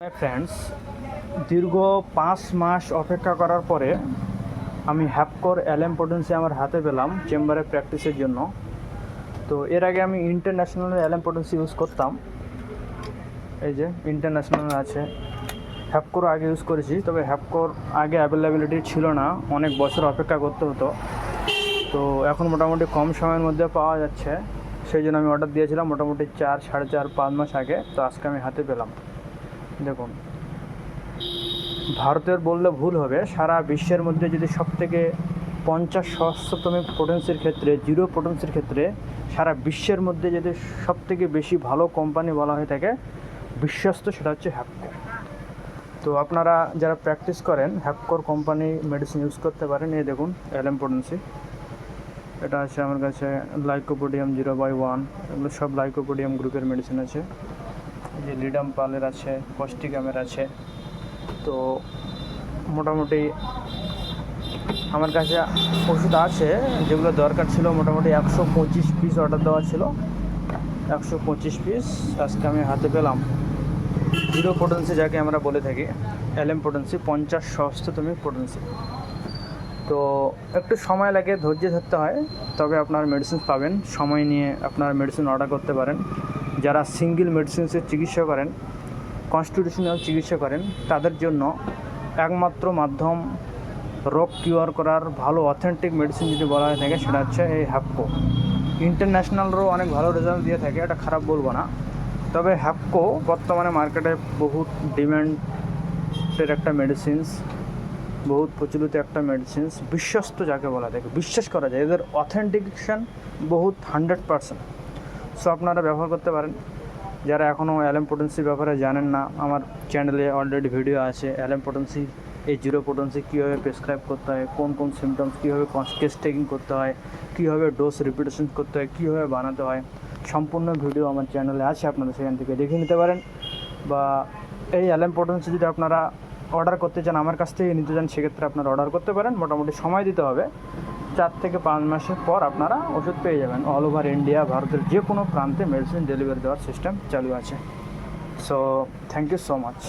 Friends, দীর্ঘ 5 মাস অপেক্ষা করার পরে আমি হ্যাপকোর এলএম পোটেন্সি আমার হাতে পেলাম চেম্বারে প্র্যাকটিসের জন্য। তো এর আগে আমি ইন্টারন্যাশনাল এলএম পোটেন্সি ইউজ করতাম, এই যে ইন্টারন্যাশনাল আছে। হ্যাপকোর আগে ইউজ করেছি, তবে হ্যাপকোর আগে অ্যাভেলেবিলিটি ছিল না, অনেক বছর অপেক্ষা করতে হতো। তো এখন মোটামুটি কম সময়ের মধ্যে পাওয়া যাচ্ছে, সেই জন্য আমি অর্ডার দিয়েছিলাম মোটামুটি 4, 4.5 মাস আগে। তো আজকে আমি হাতে পেলাম। দেখুন, ভারতের বললে ভুল হবে, সারা বিশ্বের মধ্যে যদি সবথেকে 50 সহস্রতম পোটেন্সির ক্ষেত্রে, জিরো পোটেন্সির ক্ষেত্রে সারা বিশ্বের মধ্যে যদি সবথেকে বেশি ভালো কোম্পানি বলা হয়ে থাকে বিশ্বস্ত, সেটা হচ্ছে হ্যাপকো। তো আপনারা যারা প্র্যাকটিস করেন হ্যাপকোর কোম্পানি মেডিসিন ইউজ করতে পারেন। এই দেখুন এলএম পোটেন্সি, এটা আছে আমার কাছে লাইকোপোডিয়াম 0/1, এগুলো সব লাইকোপোডিয়াম গ্রুপের মেডিসিন আছে। এই যে লিডাম পালের আছে, কস্টিকামের আছে। তো মোটামুটি আমার কাছে ওষুধ আছে যেগুলো দরকার ছিল, মোটামুটি 125 পিস অর্ডার দেওয়া ছিল। 125 পিস আজকে আমি হাতে পেলাম। জিরো পোটেন্সি যাকে আমরা বলে থাকি, এলএম পোটেন্সি 50 সহস্রতম পোটেন্সি। তো একটু সময় লাগে, ধৈর্য ধরতে হয়, তবে আপনার মেডিসিন পাবেন। সময় নিয়ে আপনার মেডিসিন অর্ডার করতে পারেন। যারা সিঙ্গেল মেডিসিনসের চিকিৎসা করেন, কনস্টিটিউশনাল চিকিৎসা করেন, তাদের জন্য একমাত্র মাধ্যম রোগ কিওর করার ভালো অথেন্টিক মেডিসিন যদি বলা হয়ে থাকে, সেটা হচ্ছে এই হ্যাপকো। ইন্টারন্যাশনালও অনেক ভালো রেজাল্ট দিয়ে থাকে, এটা খারাপ বলবো না। তবে হ্যাপকো বর্তমানে মার্কেটে বহুত ডিম্যান্ডের একটা মেডিসিনস, বহুত প্রচলিত একটা মেডিসিনস, বিশ্বস্ত যাকে বলা থাকে, বিশ্বাস করা যায়, এদের অথেন্টিকেশন বহুত 100%। সো আপনারা ব্যবহার করতে পারেন। যারা এখনও এলএম পোটেন্সির ব্যাপারে জানেন না, আমার চ্যানেলে অলরেডি ভিডিও আছে এলএম পোটেন্সি, এই জিরো পোটেন্সি কীভাবে প্রেসক্রাইব করতে হয়, কোন কোন সিমটমস, কীভাবে কেস টেকিং করতে হয়, কীভাবে ডোজ রিপিটেশন করতে হয়, কীভাবে বানাতে হয়, সম্পূর্ণ ভিডিও আমার চ্যানেলে আছে, আপনারা সেখান থেকে দেখে নিতে পারেন। বা এই এলএম পোটেন্সি যদি আপনারা অর্ডার করতে চান, আমার কাছ থেকে নিতে চান, সেক্ষেত্রে আপনারা অর্ডার করতে পারেন। মোটামুটি সময় দিতে হবে, 4 থেকে 5 মাসের পর আপনারা ওষুধ পেয়ে যাবেন। অল ওভার ইন্ডিয়া, ভারতের যে কোনো প্রান্তে মেডিসিন ডেলিভারি দেওয়ার সিস্টেম চালু আছে। So thank you so much.